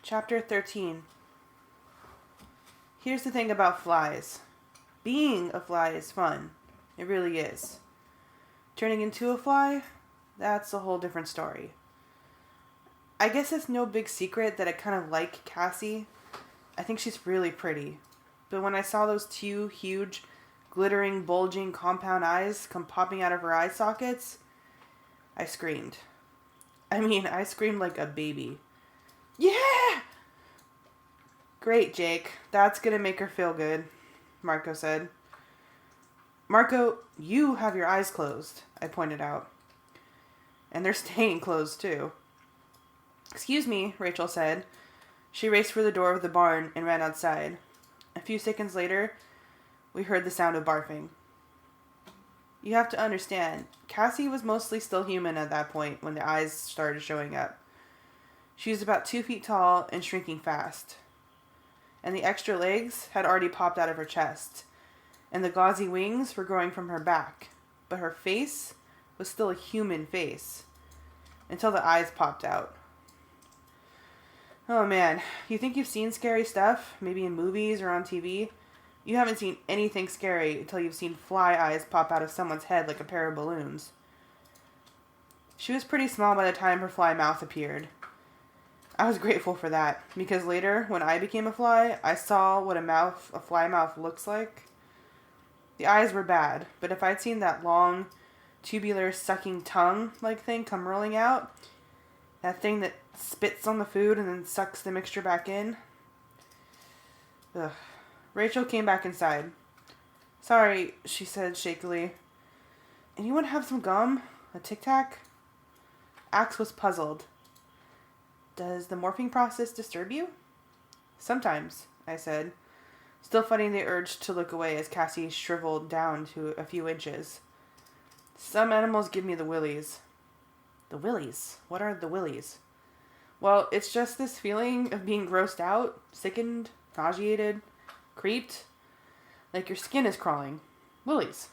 Chapter 13. Here's the thing about flies. Being a fly is fun. It really is. Turning into a fly, that's a whole different story. I guess it's no big secret that I kind of like Cassie. I think she's really pretty. But when I saw those two huge, glittering, bulging, compound eyes come popping out of her eye sockets, I screamed. I screamed like a baby. Yeah! Great, Jake. That's gonna make her feel good, Marco said. Marco, you have your eyes closed, I pointed out. And they're staying closed, too. Excuse me, Rachel said. She raced for the door of the barn and ran outside. A few seconds later, we heard the sound of barfing. You have to understand, Cassie was mostly still human at that point when the eyes started showing up. She was about 2 feet tall and shrinking fast. And the extra legs had already popped out of her chest, and the gauzy wings were growing from her back, but her face was still a human face, until the eyes popped out. Oh man, you think you've seen scary stuff, maybe in movies or on TV? You haven't seen anything scary until you've seen fly eyes pop out of someone's head like a pair of balloons. She was pretty small by the time her fly mouth appeared. I was grateful for that, because later, when I became a fly, I saw what a fly mouth looks like. The eyes were bad, but if I'd seen that long, tubular, sucking tongue-like thing come rolling out, that thing that spits on the food and then sucks the mixture back in. Ugh. Rachel came back inside. Sorry, she said shakily. Anyone have some gum? A Tic Tac? Axe was puzzled. Does the morphing process disturb you? Sometimes, I said, still fighting the urge to look away as Cassie shriveled down to a few inches. Some animals give me the willies. The willies? What are the willies? Well, it's just this feeling of being grossed out, sickened, nauseated, creeped, like your skin is crawling. Willies.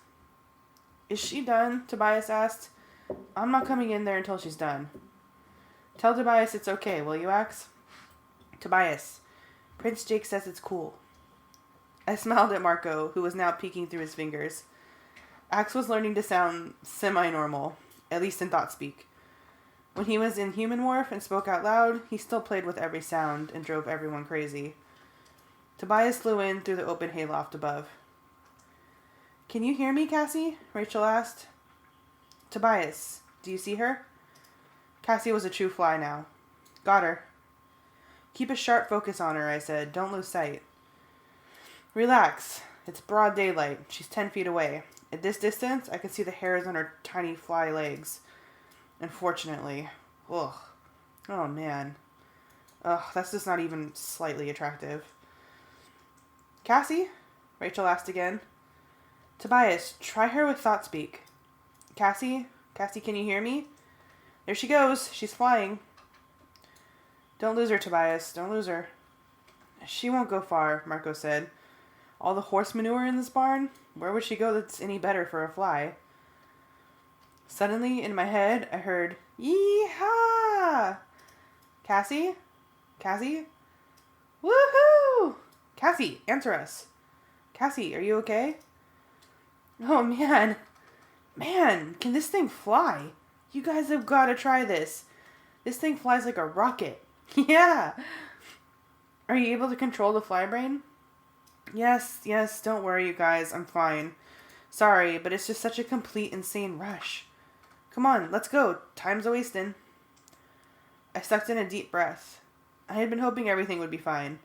Is she done? Tobias asked. I'm not coming in there until she's done. Tell Tobias it's okay, will you, Axe? Tobias, Prince Jake says it's cool. I smiled at Marco, who was now peeking through his fingers. Axe was learning to sound semi-normal, at least in thought speak. When he was in human morph and spoke out loud, he still played with every sound and drove everyone crazy. Tobias flew in through the open hayloft above. Can you hear me, Cassie? Rachel asked. Tobias, do you see her? Cassie was a true fly now. Got her. Keep a sharp focus on her, I said. Don't lose sight. Relax. It's broad daylight. She's 10 feet away. At this distance, I could see the hairs on her tiny fly legs. Unfortunately. Ugh. Oh, man. Ugh, that's just not even slightly attractive. Cassie? Rachel asked again. Tobias, try her with thought speak. Cassie? Cassie, can you hear me? There she goes. She's flying. Don't lose her, Tobias. Don't lose her. She won't go far, Marco said. All the horse manure in this barn? Where would she go that's any better for a fly? Suddenly, in my head, I heard, Yee-haw! Cassie? Cassie? Woohoo! Cassie, answer us. Cassie, are you okay? Oh, man. Man, can this thing fly? You guys have got to try this. This thing flies like a rocket. Yeah. Are you able to control the fly brain? Yes, don't worry, you guys. I'm fine. Sorry, but it's just such a complete, insane rush. Come on, let's go. Time's a-wasting. I sucked in a deep breath. I had been hoping everything would be fine.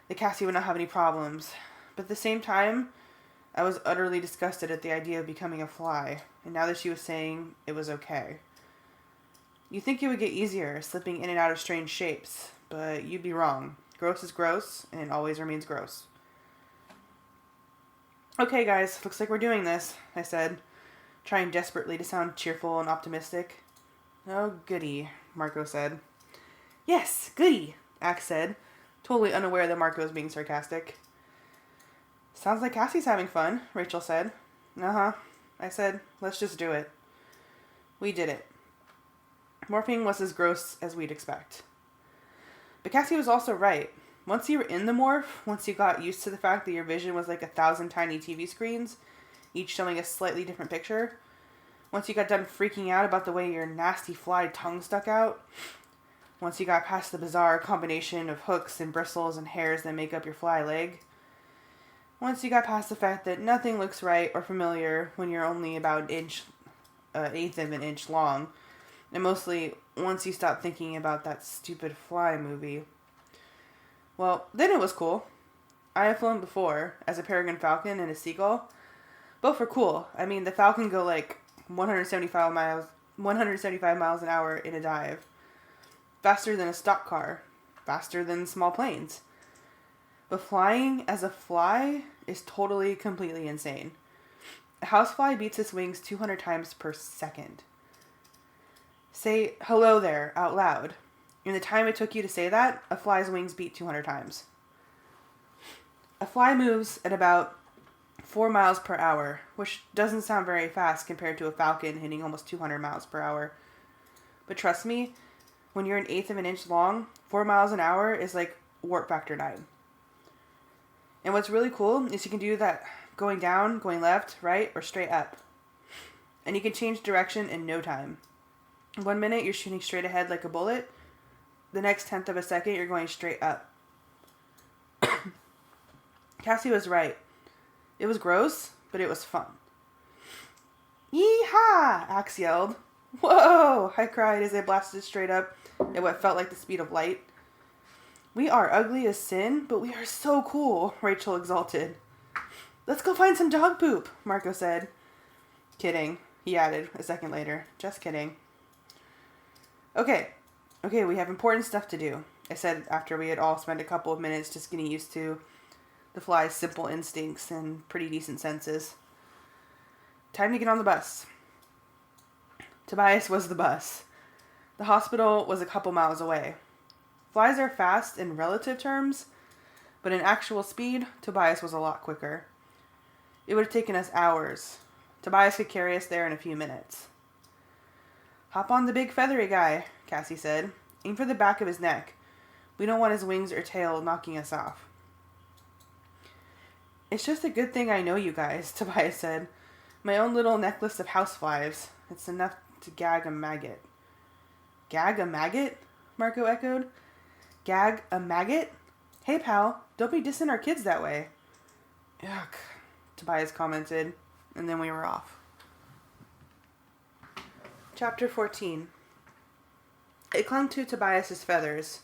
That Cassie would not have any problems. But at the same time, I was utterly disgusted at the idea of becoming a fly, and now that she was saying it was okay. You'd think it would get easier, slipping in and out of strange shapes, but you'd be wrong. Gross is gross, and it always remains gross. Okay, guys, looks like we're doing this, I said, trying desperately to sound cheerful and optimistic. Oh, goody, Marco said. Yes, goody, Axe said, totally unaware that Marco was being sarcastic. Sounds like Cassie's having fun, Rachel said. Uh-huh, I said, let's just do it. We did it. Morphing was as gross as we'd expect. But Cassie was also right. Once you were in the morph, once you got used to the fact that your vision was like 1,000 tiny TV screens, each showing a slightly different picture, once you got done freaking out about the way your nasty fly tongue stuck out, once you got past the bizarre combination of hooks and bristles and hairs that make up your fly leg, once you got past the fact that nothing looks right or familiar when you're only about an eighth of an inch long, and mostly once you stop thinking about that stupid fly movie, well, then it was cool. I have flown before as a peregrine falcon and a seagull. Both were cool. I mean, the falcon go like 175 miles an hour in a dive. Faster than a stock car. Faster than small planes. But flying as a fly is totally, completely insane. A housefly beats its wings 200 times per second. Say hello there out loud. In the time it took you to say that, a fly's wings beat 200 times. A fly moves at about 4 miles per hour, which doesn't sound very fast compared to a falcon hitting almost 200 miles per hour. But trust me, when you're an eighth of an inch long, 4 miles an hour is like warp factor 9. And what's really cool is you can do that going down, going left, right, or straight up. And you can change direction in no time. 1 minute you're shooting straight ahead like a bullet. The next tenth of a second you're going straight up. Cassie was right. It was gross, but it was fun. Yee-haw! Axe yelled. Whoa! I cried as I blasted straight up at what felt like the speed of light. We are ugly as sin, but we are so cool, Rachel exulted. Let's go find some dog poop, Marco said. Kidding, he added a second later. Just kidding. Okay, we have important stuff to do, I said after we had all spent a couple of minutes just getting used to the fly's simple instincts and pretty decent senses. Time to get on the bus. Tobias was the bus. The hospital was a couple miles away. Flies are fast in relative terms, but in actual speed, Tobias was a lot quicker. It would have taken us hours. Tobias could carry us there in a few minutes. Hop on the big feathery guy, Cassie said. Aim for the back of his neck. We don't want his wings or tail knocking us off. It's just a good thing I know you guys, Tobias said. My own little necklace of houseflies. It's enough to gag a maggot. Gag a maggot? Marco echoed. Gag a maggot? Hey, pal, don't be dissing our kids that way. Yuck, Tobias commented, and then we were off. Chapter 14. I clung to Tobias's feathers.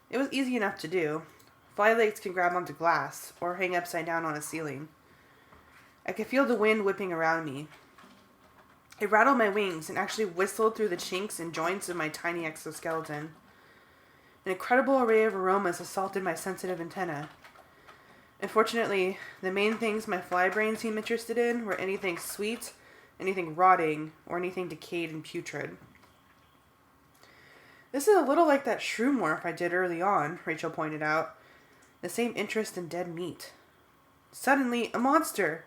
It was easy enough to do. Fly legs can grab onto glass, or hang upside down on a ceiling. I could feel the wind whipping around me. It rattled my wings and actually whistled through the chinks and joints of my tiny exoskeleton. An incredible array of aromas assaulted my sensitive antenna. Unfortunately, the main things my fly brain seemed interested in were anything sweet, anything rotting, or anything decayed and putrid. This is a little like that shroom morph I did early on, Rachel pointed out. The same interest in dead meat. Suddenly, a monster!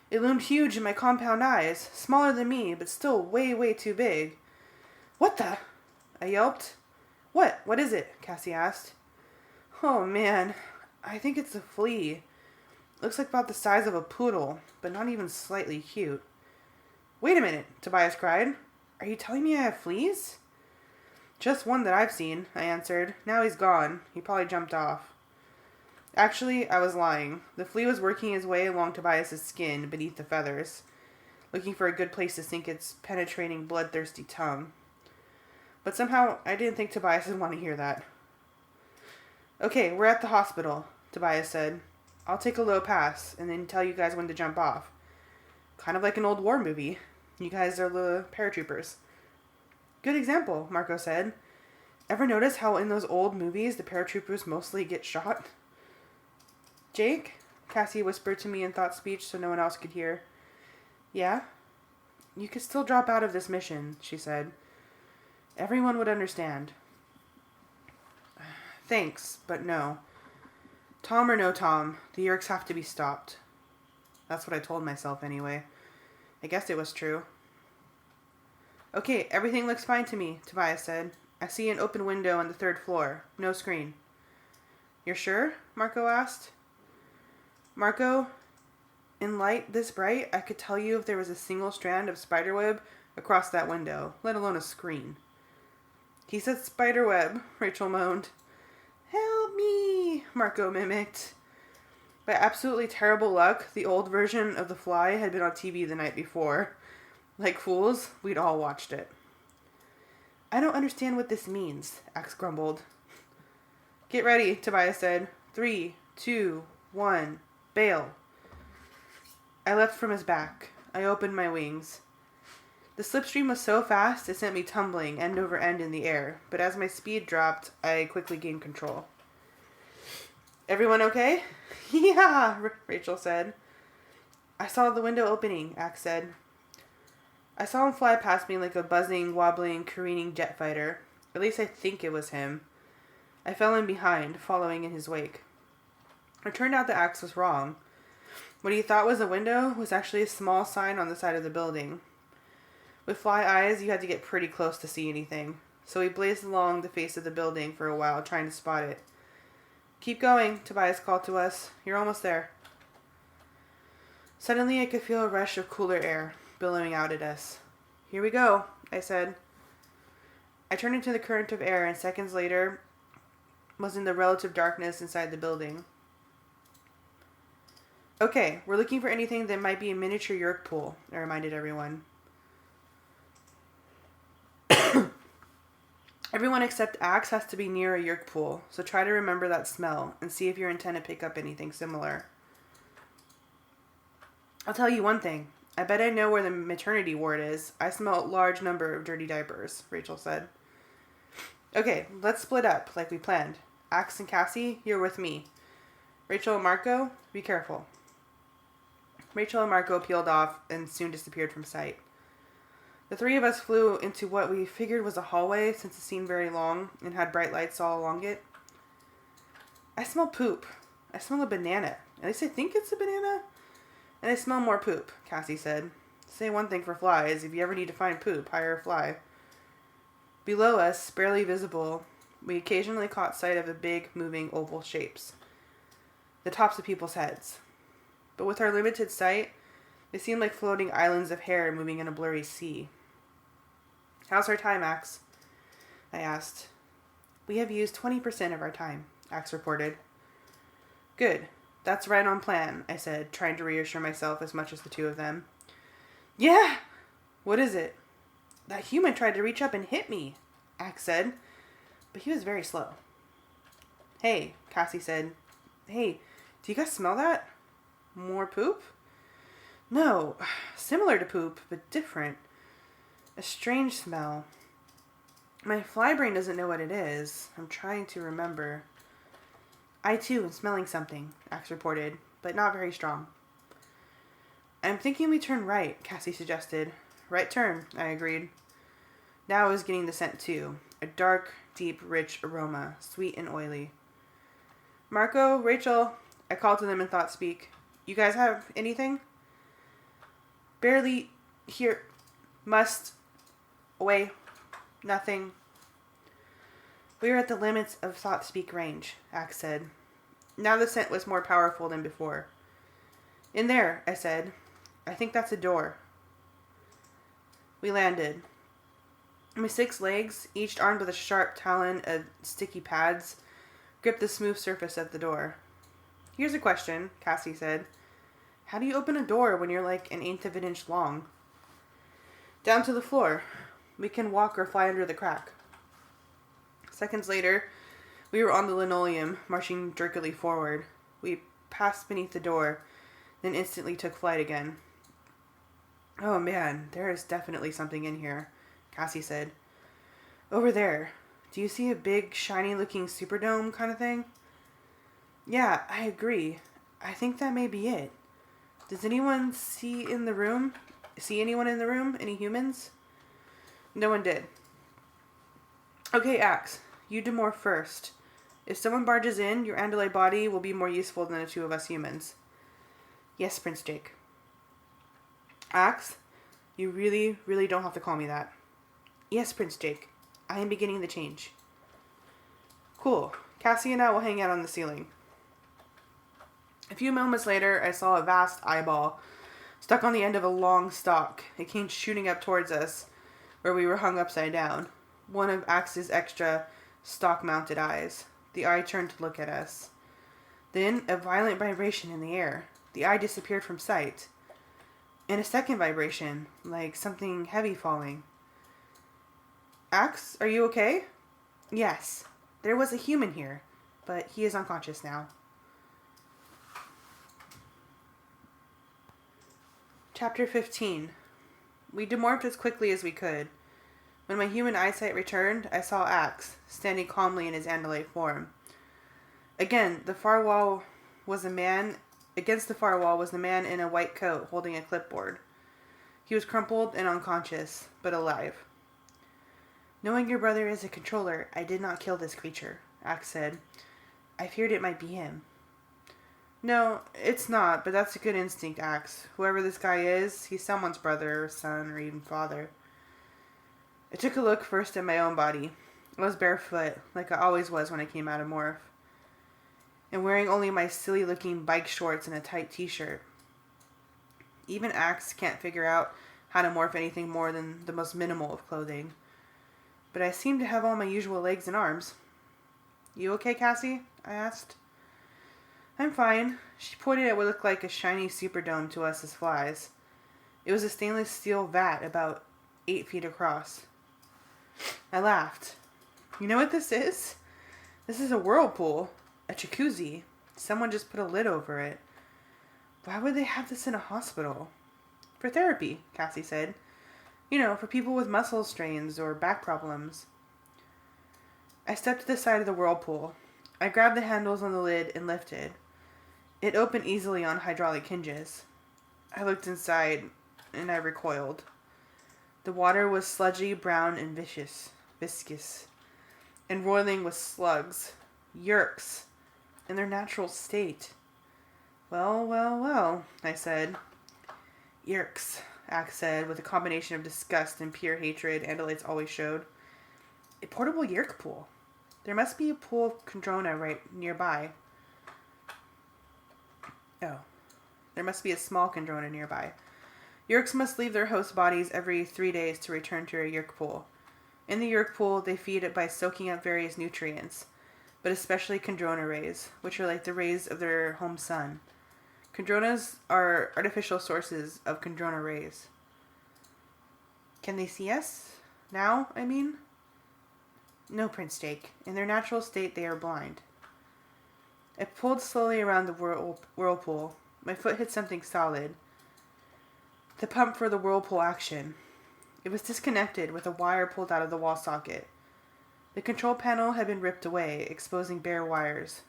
It loomed huge in my compound eyes, smaller than me, but still way, way too big. What the? I yelped. What? What is it? Cassie asked. Oh man, I think it's a flea. Looks like about the size of a poodle, but not even slightly cute. Wait a minute, Tobias cried. Are you telling me I have fleas? Just one that I've seen, I answered. Now he's gone. He probably jumped off. Actually, I was lying. The flea was working his way along Tobias's skin beneath the feathers, looking for a good place to sink its penetrating, bloodthirsty tongue. But somehow, I didn't think Tobias would want to hear that. Okay, we're at the hospital, Tobias said. I'll take a low pass, and then tell you guys when to jump off. Kind of like an old war movie. You guys are the paratroopers. Good example, Marco said. Ever notice how in those old movies the paratroopers mostly get shot? Jake? Cassie whispered to me in thought speech so no one else could hear. Yeah? You could still drop out of this mission, she said. Everyone would understand. Thanks, but no. Tom or no Tom, the Yeerks have to be stopped. That's what I told myself anyway. I guess it was true. Okay, everything looks fine to me, Tobias said. I see an open window on the 3rd floor. No screen. You're sure? Marco asked. Marco, in light this bright, I could tell you if there was a single strand of spiderweb across that window, let alone a screen. He said spiderweb, Rachel moaned. Help me, Marco mimicked. By absolutely terrible luck, the old version of The Fly had been on TV the night before. Like fools, we'd all watched it. I don't understand what this means, Axe grumbled. Get ready, Tobias said. 3, 2, 1, bail. I leapt from his back. I opened my wings. The slipstream was so fast it sent me tumbling end over end in the air, but as my speed dropped, I quickly gained control. Everyone okay? Yeah, Rachel said. I saw the window opening, Axe said. I saw him fly past me like a buzzing, wobbling, careening jet fighter. At least I think it was him. I fell in behind, following in his wake. It turned out the Axe was wrong. What he thought was a window was actually a small sign on the side of the building. With fly eyes, you had to get pretty close to see anything, so he blazed along the face of the building for a while, trying to spot it. Keep going, Tobias called to us. You're almost there. Suddenly, I could feel a rush of cooler air billowing out at us. Here we go, I said. I turned into the current of air, and seconds later was in the relative darkness inside the building. Okay, we're looking for anything that might be a miniature yerk pool, I reminded everyone. Everyone except Axe has to be near a yerk pool, so try to remember that smell and see if your antenna pick up anything similar. I'll tell you one thing. I bet I know where the maternity ward is. I smell a large number of dirty diapers, Rachel said. Okay, let's split up like we planned. Axe and Cassie, you're with me. Rachel and Marco, be careful. Rachel and Marco peeled off and soon disappeared from sight. The 3 of us flew into what we figured was a hallway since it seemed very long and had bright lights all along it. I smell poop. I smell a banana. At least I think it's a banana. And I smell more poop, Cassie said. Say one thing for flies. If you ever need to find poop, hire a fly. Below us, barely visible, we occasionally caught sight of the big, moving oval shapes. The tops of people's heads. But with our limited sight, they seemed like floating islands of hair moving in a blurry sea. How's our time, Axe? I asked. We have used 20% of our time, Axe reported. Good. That's right on plan, I said, trying to reassure myself as much as the 2 of them. Yeah! What is it? That human tried to reach up and hit me, Axe said, but he was very slow. Hey, Cassie said. Hey, do you guys smell that? More poop? No, similar to poop, but different. A strange smell. My fly brain doesn't know what it is. I'm trying to remember. I too am smelling something, Axe reported, but not very strong. I'm thinking we turn right, Cassie suggested. Right turn, I agreed. Now I was getting the scent too. A dark, deep, rich aroma, sweet and oily. Marco, Rachel, I called to them in thought speak. You guys have anything? Barely. Here. Must. Away. Nothing. We were at the limits of thought speak range, Axe said. Now the scent was more powerful than before. In there, I said. I think that's a door. We landed. My 6 legs, each armed with a sharp talon of sticky pads, gripped the smooth surface of the door. Here's a question, Cassie said. How do you open a door when you're like an eighth of an inch long? Down to the floor. We can walk or fly under the crack. Seconds later, we were on the linoleum, marching jerkily forward. We passed beneath the door, then instantly took flight again. Oh man, there is definitely something in here, Cassie said. Over there. Do you see a big, shiny-looking superdome kind of thing? Yeah, I agree. I think that may be it. Does anyone see anyone in the room? Any humans? No one did. Okay, Axe. You demorph first. If someone barges in, your Andalite body will be more useful than the 2 of us humans. Yes, Prince Jake. Axe, you really, really don't have to call me that. Yes, Prince Jake. I am beginning the change. Cool. Cassie and I will hang out on the ceiling. A few moments later, I saw a vast eyeball stuck on the end of a long stalk. It came shooting up towards us, where we were hung upside down. One of Axe's extra stalk-mounted eyes. The eye turned to look at us. Then, a violent vibration in the air. The eye disappeared from sight. And a second vibration, like something heavy falling. Axe, are you okay? Yes. There was a human here, but he is unconscious now. Chapter 15. We demorphed as quickly as we could. When my human eyesight returned, I saw Axe, standing calmly in his andalite form. Against the far wall was the man in a white coat holding a clipboard. He was crumpled and unconscious, but alive. Knowing your brother is a controller, I did not kill this creature, Axe said. I feared it might be him. No, it's not, but that's a good instinct, Axe. Whoever this guy is, he's someone's brother, or son, or even father. I took a look first at my own body. I was barefoot, like I always was when I came out of Morph, and wearing only my silly-looking bike shorts and a tight t-shirt. Even Axe can't figure out how to morph anything more than the most minimal of clothing. But I seem to have all my usual legs and arms. You okay, Cassie? I asked. I'm fine. She pointed at what looked like a shiny superdome to us as flies. It was a stainless steel vat about 8 feet across. I laughed. You know what this is? This is a whirlpool. A jacuzzi. Someone just put a lid over it. Why would they have this in a hospital? For therapy, Cassie said. You know, for people with muscle strains or back problems. I stepped to the side of the whirlpool. I grabbed the handles on the lid and lifted. It opened easily on hydraulic hinges. I looked inside, and I recoiled. The water was sludgy, brown, and viscous, and roiling with slugs, yerks, in their natural state. Well, I said. Yerks, Axe said, with a combination of disgust and pure hatred Andalites always showed. A portable yerk pool. There must be a pool of Chondrona right nearby. Oh, there must be a small Chondrona nearby. Yerks must leave their host bodies every 3 days to return to a yerk pool. In the yerk pool, they feed it by soaking up various nutrients, but especially Chondrona rays, which are like the rays of their home sun. Chondronas are artificial sources of Chondrona rays. Can they see us? Now, I mean? No, Prince Jake. In their natural state, they are blind. I pulled slowly around the whirlpool. My foot hit something solid. The pump for the whirlpool action. It was disconnected with a wire pulled out of the wall socket. The control panel had been ripped away, exposing bare wires.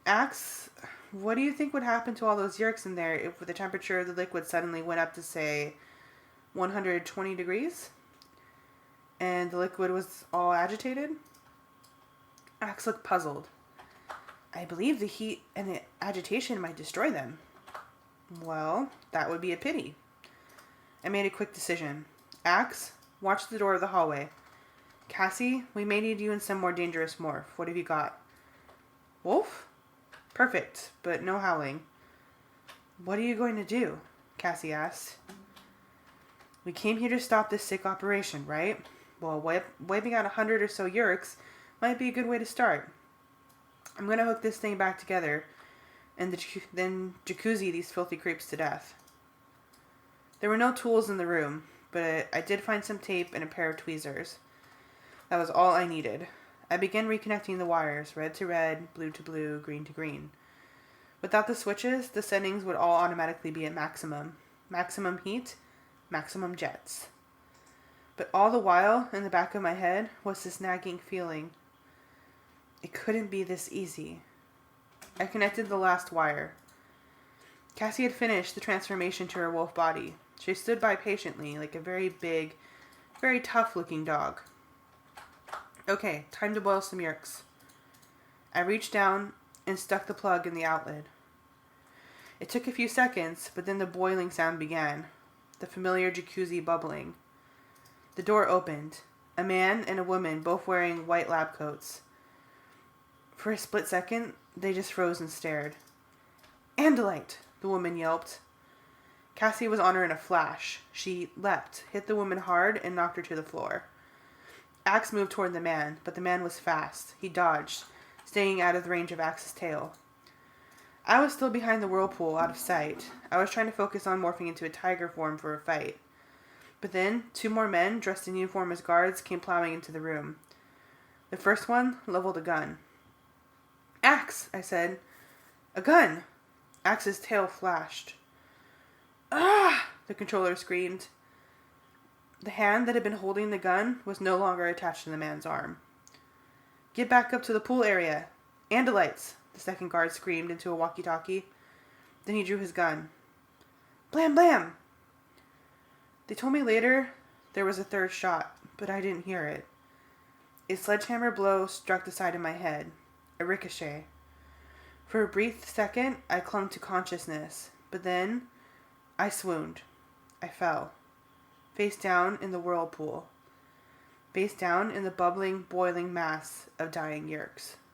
Axe, what do you think would happen to all those yerks in there if the temperature of the liquid suddenly went up to, say, 120 degrees? And the liquid was all agitated? Axe looked puzzled. I believe the heat and the agitation might destroy them. Well, that would be a pity. I made a quick decision. Axe, watch the door of the hallway. Cassie, we may need you in some more dangerous morph. What have you got? Wolf? Perfect, but no howling. What are you going to do? Cassie asked. We came here to stop this sick operation, right? Well, wiping out 100 or so yerks might be a good way to start. I'm going to hook this thing back together and then jacuzzi these filthy creeps to death. There were no tools in the room, but I did find some tape and a pair of tweezers. That was all I needed. I began reconnecting the wires, red to red, blue to blue, green to green. Without the switches, the settings would all automatically be at maximum. Maximum heat, maximum jets. But all the while, in the back of my head, was this nagging feeling. It couldn't be this easy. I connected the last wire. Cassie had finished the transformation to her wolf body. She stood by patiently, like a very big, very tough-looking dog. Okay, time to boil some yerks. I reached down and stuck the plug in the outlet. It took a few seconds, but then the boiling sound began. The familiar jacuzzi bubbling. The door opened. A man and a woman, both wearing white lab coats. For a split second, they just froze and stared. "Andalite!" the woman yelped. Cassie was on her in a flash. She leapt, hit the woman hard, and knocked her to the floor. Axe moved toward the man, but the man was fast. He dodged, staying out of the range of Axe's tail. I was still behind the whirlpool, out of sight. I was trying to focus on morphing into a tiger form for a fight. But then, 2 more men, dressed in uniform as guards, came plowing into the room. The first one leveled a gun. "Axe," I said. "A gun!" Axe's tail flashed. "Ah!" the controller screamed. The hand that had been holding the gun was no longer attached to the man's arm. "Get back up to the pool area. Andalites!" the second guard screamed into a walkie-talkie. Then he drew his gun. Blam, blam! They told me later there was a third shot, but I didn't hear it. A sledgehammer blow struck the side of my head. A ricochet. For a brief second, I clung to consciousness, but then I swooned. I fell. Face down in the whirlpool. Face down in the bubbling, boiling mass of dying Yeerks.